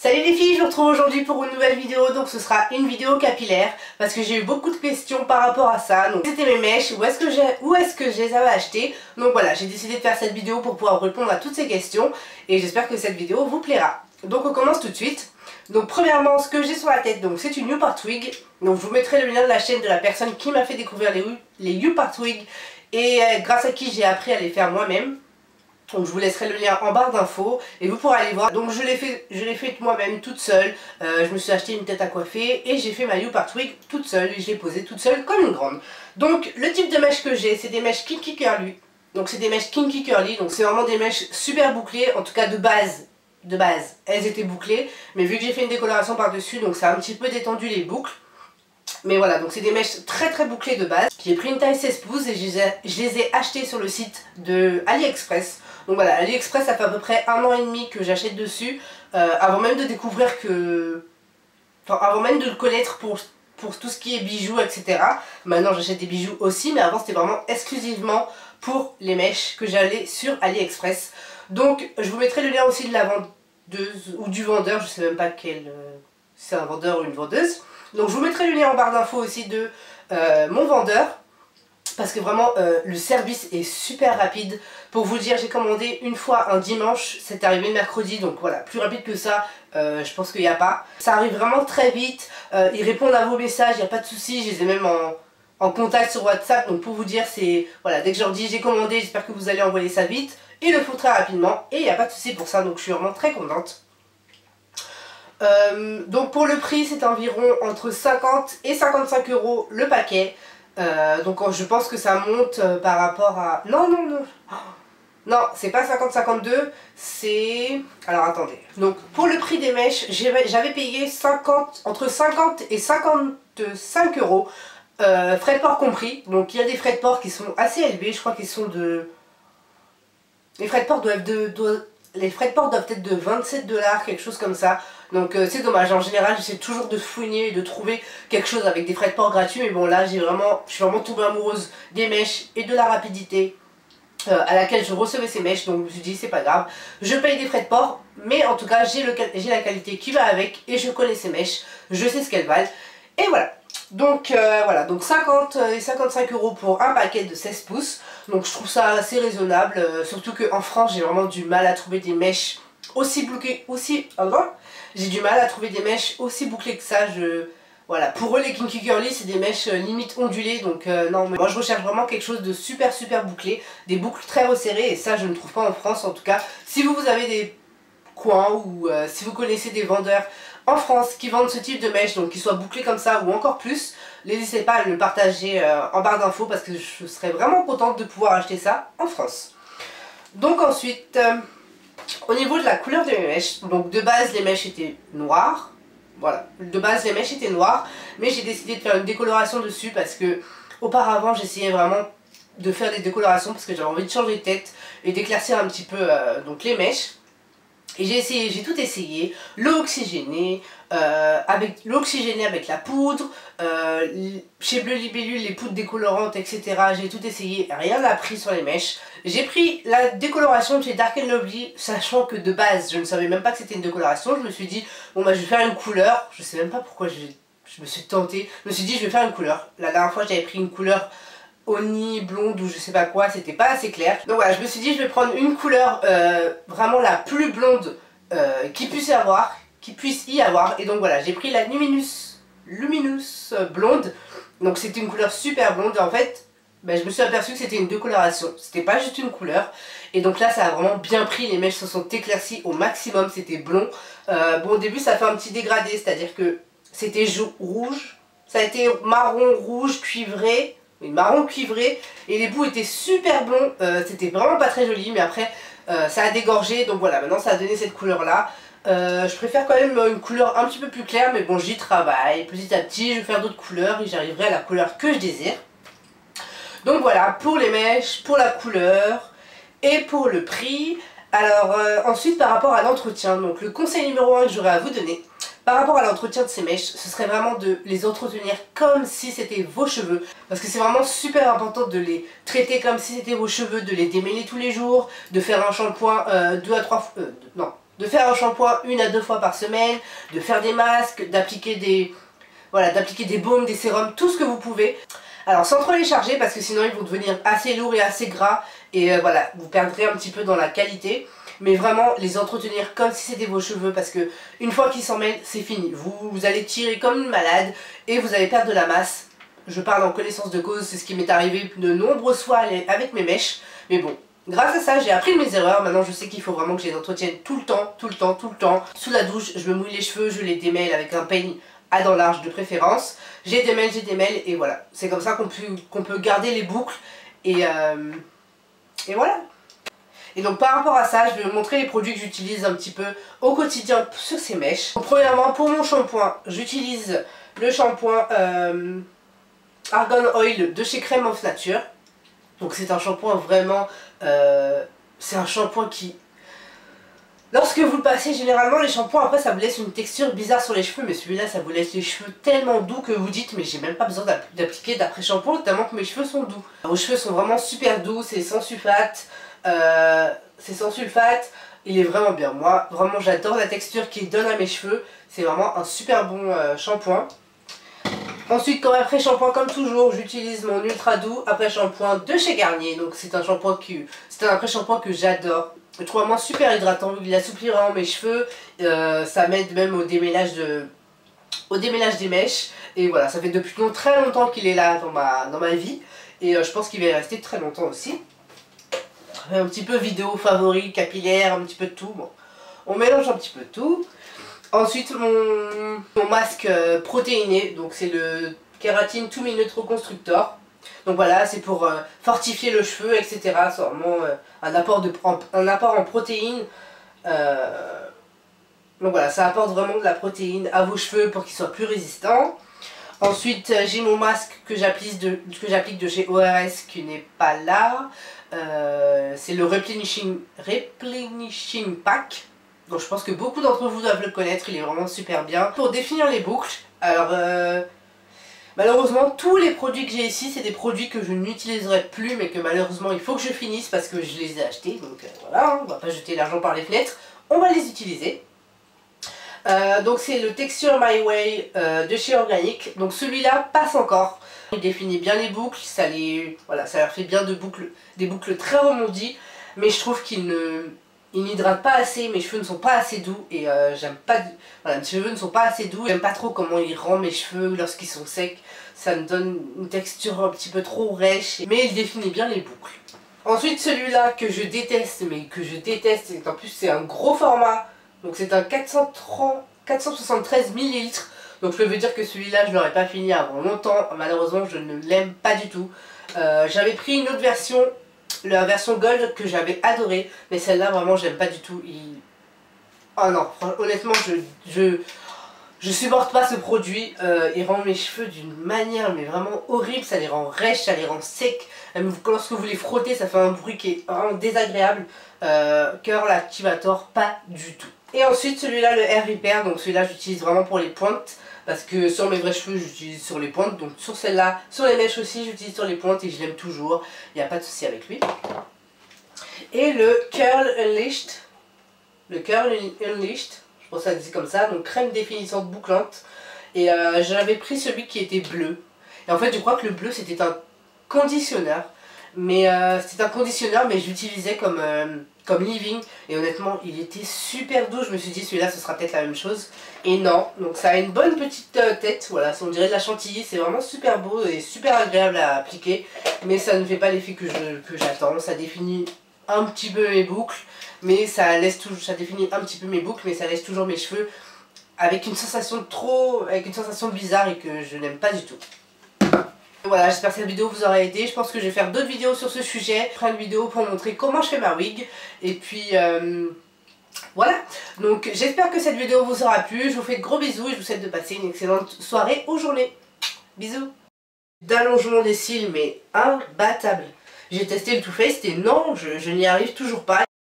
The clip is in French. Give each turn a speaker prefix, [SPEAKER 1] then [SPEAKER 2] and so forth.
[SPEAKER 1] Salut les filles, je vous retrouve aujourd'hui pour une nouvelle vidéo. Donc ce sera une vidéo capillaire parce que j'ai eu beaucoup de questions par rapport à ça. Donc c'était mes mèches, où est-ce que je les avais achetées. Donc voilà, j'ai décidé de faire cette vidéo pour pouvoir répondre à toutes ces questions et j'espère que cette vidéo vous plaira. Donc on commence tout de suite. Donc premièrement, ce que j'ai sur la tête, donc c'est une Newport Twig. Donc je vous mettrai le lien de la chaîne de la personne qui m'a fait découvrir les Newport Twig et grâce à qui j'ai appris à les faire moi-même. Donc je vous laisserai le lien en barre d'infos et vous pourrez aller voir. Donc je l'ai fait moi-même toute seule. Je me suis acheté une tête à coiffer et j'ai fait ma Newport Twig toute seule et je l'ai posée toute seule comme une grande. Donc le type de mèche que j'ai, c'est des mèches Kinky Curly. Donc c'est des mèches Kinky Curly, donc c'est vraiment des mèches super bouclées, en tout cas de base elles étaient bouclées. Mais vu que j'ai fait une décoloration par dessus, donc ça a un petit peu détendu les boucles. Mais voilà, donc c'est des mèches très bouclées de base. J'ai pris une taille 16 pouces et je les ai achetées sur le site de AliExpress. Donc voilà, AliExpress, ça fait à peu près 1 an et demi que j'achète dessus. Avant même de découvrir que... Enfin, avant même de le connaître pour tout ce qui est bijoux, etc. Maintenant j'achète des bijoux aussi, mais avant c'était vraiment exclusivement pour les mèches que j'allais sur AliExpress. Donc je vous mettrai le lien aussi de la vendeuse ou du vendeur, je sais même pas quel... c'est un vendeur ou une vendeuse. Donc je vous mettrai le lien en barre d'infos aussi de mon vendeur. Parce que vraiment le service est super rapide. Pour vous dire, j'ai commandé une fois un dimanche, c'est arrivé mercredi. Donc voilà, plus rapide que ça, je pense qu'il n'y a pas. Ça arrive vraiment très vite, ils répondent à vos messages, il n'y a pas de souci. Je les ai même en contact sur WhatsApp. Donc pour vous dire, c'est voilà, dès que je leur dis j'ai commandé, j'espère que vous allez envoyer ça vite. Ils le font très rapidement et il n'y a pas de souci pour ça. Donc je suis vraiment très contente. Donc pour le prix, c'est environ entre 50 et 55 € le paquet. Donc je pense que ça monte par rapport à... Non, c'est pas 50-52, c'est... Alors attendez. Donc pour le prix des mèches, j'avais payé entre 50 et 55 €, frais de port compris. Donc il y a des frais de port qui sont assez élevés, je crois qu'ils sont de... Les frais de port doivent être de 27 $, quelque chose comme ça. Donc c'est dommage, en général j'essaie toujours de fouiner et de trouver quelque chose avec des frais de port gratuits. Mais bon là je suis vraiment tombée amoureuse des mèches et de la rapidité à laquelle je recevais ces mèches. Donc je me suis dit c'est pas grave, je paye des frais de port. Mais en tout cas j'ai la qualité qui va avec et je connais ces mèches, je sais ce qu'elles valent. Et voilà. Donc voilà, donc 50 et 55 € pour un paquet de 16 pouces. Donc je trouve ça assez raisonnable, surtout qu'en France j'ai vraiment du mal à trouver des mèches aussi bouclées, j'ai du mal à trouver des mèches aussi bouclées que ça. Voilà, pour eux les Kinky Curly c'est des mèches limite ondulées. Donc non, mais moi je recherche vraiment quelque chose de super bouclé, des boucles très resserrées. Et ça je ne trouve pas en France en tout cas. Si vous avez des coins ou si vous connaissez des vendeurs en France qui vendent ce type de mèche, donc qui soient bouclés comme ça ou encore plus, n'hésitez pas à me le partager en barre d'infos parce que je serais vraiment contente de pouvoir acheter ça en France. Donc ensuite, au niveau de la couleur de mes mèches, donc de base les mèches étaient noires, voilà, de base les mèches étaient noires, mais j'ai décidé de faire une décoloration dessus parce que auparavant j'essayais vraiment de faire des décolorations parce que j'avais envie de changer de tête et d'éclaircir un petit peu donc les mèches. Et j'ai tout essayé, l'eau oxygénée, avec la poudre, chez Bleu Libellule, les poudres décolorantes, etc. J'ai tout essayé, rien n'a pris sur les mèches. J'ai pris la décoloration chez Dark & Lovely, sachant que de base, je ne savais même pas que c'était une décoloration. Je me suis dit, bon bah je vais faire une couleur, je sais même pas pourquoi je me suis tentée. Je me suis dit, je vais faire une couleur. La dernière fois, j'avais pris une couleur Oni, blonde ou je sais pas quoi, c'était pas assez clair. Donc voilà, je me suis dit je vais prendre une couleur vraiment la plus blonde qui puisse y avoir. Et donc voilà, j'ai pris la Luminous blonde. Donc c'était une couleur super blonde et en fait je me suis aperçue que c'était une décoloration. C'était pas juste une couleur. Et donc là ça a vraiment bien pris, les mèches se sont éclaircies au maximum, c'était blond. Bon au début ça fait un petit dégradé, c'est-à-dire que c'était rouge, ça a été marron, rouge, cuivré. Une marron cuivré et les bouts étaient super blonds, c'était vraiment pas très joli, mais après ça a dégorgé, donc voilà, maintenant ça a donné cette couleur là. Je préfère quand même une couleur un petit peu plus claire, mais bon j'y travaille, petit à petit je vais faire d'autres couleurs et j'arriverai à la couleur que je désire. Donc voilà, pour les mèches, pour la couleur et pour le prix. Alors ensuite par rapport à l'entretien, donc le conseil numéro 1 que j'aurais à vous donner, par rapport à l'entretien de ces mèches, ce serait vraiment de les entretenir comme si c'était vos cheveux. Parce que c'est vraiment super important de les traiter comme si c'était vos cheveux, de les démêler tous les jours, de faire un shampoing 2 à 3 fois... non, de faire un shampoing 1 à 2 fois par semaine, de faire des masques, d'appliquer des baumes, des sérums, tout ce que vous pouvez. Alors sans trop les charger parce que sinon ils vont devenir assez lourds et assez gras et voilà, vous perdrez un petit peu dans la qualité. Mais vraiment les entretenir comme si c'était vos cheveux parce que une fois qu'ils s'en mêlent, c'est fini. Vous allez tirer comme une malade et vous allez perdre de la masse. Je parle en connaissance de cause, c'est ce qui m'est arrivé de nombreuses fois avec mes mèches. Mais bon, grâce à ça, j'ai appris de mes erreurs. Maintenant, je sais qu'il faut vraiment que je les entretienne tout le temps, tout le temps, tout le temps. Sous la douche, je me mouille les cheveux, je les démêle avec un peigne à dents larges de préférence. J'ai démêle et voilà. C'est comme ça qu'on peut garder les boucles et voilà. Et donc par rapport à ça, je vais vous montrer les produits que j'utilise un petit peu au quotidien sur ces mèches. Donc, premièrement, pour mon shampoing, j'utilise le shampoing Argan Oil de chez Crème of Nature. Donc c'est un shampoing vraiment... c'est un shampoing qui... Lorsque vous le passez, généralement les shampoings après ça vous laisse une texture bizarre sur les cheveux. Mais celui-là ça vous laisse les cheveux tellement doux que vous dites mais j'ai même pas besoin d'appliquer d'après-shampoing tellement que mes cheveux sont doux. Vos cheveux sont vraiment super doux, c'est sans sulfate. Il est vraiment bien. Moi vraiment j'adore la texture qu'il donne à mes cheveux. C'est vraiment un super bon shampoing. Ensuite, comme après-shampoing, comme toujours, j'utilise mon Ultra Doux après-shampoing de chez Garnier. Donc c'est un après-shampoing que j'adore. Je trouve vraiment super hydratant, il assouplit vraiment mes cheveux. Ça m'aide même au démêlage des mèches. Et voilà, ça fait depuis très longtemps qu'il est là dans ma vie. Et je pense qu'il va y rester très longtemps aussi. Un petit peu vidéo favori, capillaire, un petit peu de tout. Bon, on mélange un petit peu de tout. Ensuite mon masque protéiné, donc c'est le Kératine 2 Minute Reconstructor. Donc voilà, c'est pour fortifier le cheveu, etc. C'est vraiment un apport en protéines. Donc voilà, ça apporte vraiment de la protéine à vos cheveux pour qu'ils soient plus résistants. Ensuite, j'ai mon masque que j'applique de chez ORS qui n'est pas là. C'est le Replenishing Pack. Donc je pense que beaucoup d'entre vous doivent le connaître, il est vraiment super bien. Pour définir les boucles, alors malheureusement tous les produits que j'ai ici c'est des produits que je n'utiliserai plus mais que malheureusement il faut que je finisse parce que je les ai achetés. Donc voilà, hein, on va pas jeter l'argent par les fenêtres, on va les utiliser. Donc c'est le Texture My Way de chez Organic. Donc celui-là passe encore. Il définit bien les boucles, ça leur fait bien des boucles très remondies. Mais je trouve qu'il n'hydrate pas assez, mes cheveux ne sont pas assez doux et j'aime pas... Voilà, mes cheveux ne sont pas assez doux, j'aime pas trop comment il rend mes cheveux lorsqu'ils sont secs. Ça me donne une texture un petit peu trop rêche, mais il définit bien les boucles. Ensuite celui-là que je déteste, et en plus c'est un gros format, donc c'est un 473 ml. Donc je peux vous dire que celui-là je l'aurais pas fini avant longtemps, malheureusement je ne l'aime pas du tout. J'avais pris une autre version, la version Gold que j'avais adorée, mais celle-là vraiment j'aime pas du tout. Oh non, honnêtement je supporte pas ce produit. Il rend mes cheveux d'une manière mais vraiment horrible, ça les rend rêches, ça les rend secs. Même lorsque vous les frottez ça fait un bruit qui est vraiment désagréable. Curl Activator pas du tout. Et ensuite celui-là le Hair Repair, donc celui-là j'utilise vraiment pour les pointes. Parce que sur mes vrais cheveux j'utilise sur les pointes, donc sur celle-là, sur les mèches aussi j'utilise sur les pointes et je l'aime toujours, il n'y a pas de souci avec lui. Et le Curl Unleashed, je pense que ça dit comme ça, donc crème définissante bouclante. Et j'avais pris celui qui était bleu. Et en fait je crois que le bleu c'était un conditionneur. Mais je l'utilisais comme leave-in et honnêtement il était super doux. Je me suis dit celui-là ce sera peut-être la même chose et non. Donc ça a une bonne petite tête, voilà, on dirait de la chantilly, c'est vraiment super beau et super agréable à appliquer, mais ça ne fait pas l'effet que j'attends. Ça définit un petit peu mes boucles, mais ça définit un petit peu mes boucles, mais ça laisse toujours mes cheveux avec une sensation bizarre et que je n'aime pas du tout. Voilà, j'espère que cette vidéo vous aura aidé. Je pense que je vais faire d'autres vidéos sur ce sujet. Je ferai une vidéo pour montrer comment je fais ma wig. Et puis voilà. Donc j'espère que cette vidéo vous aura plu. Je vous fais de gros bisous et je vous souhaite de passer une excellente soirée ou journée. Bisous. D'allongement des cils mais imbattable. J'ai testé le Too Faced et non, je n'y arrive toujours pas.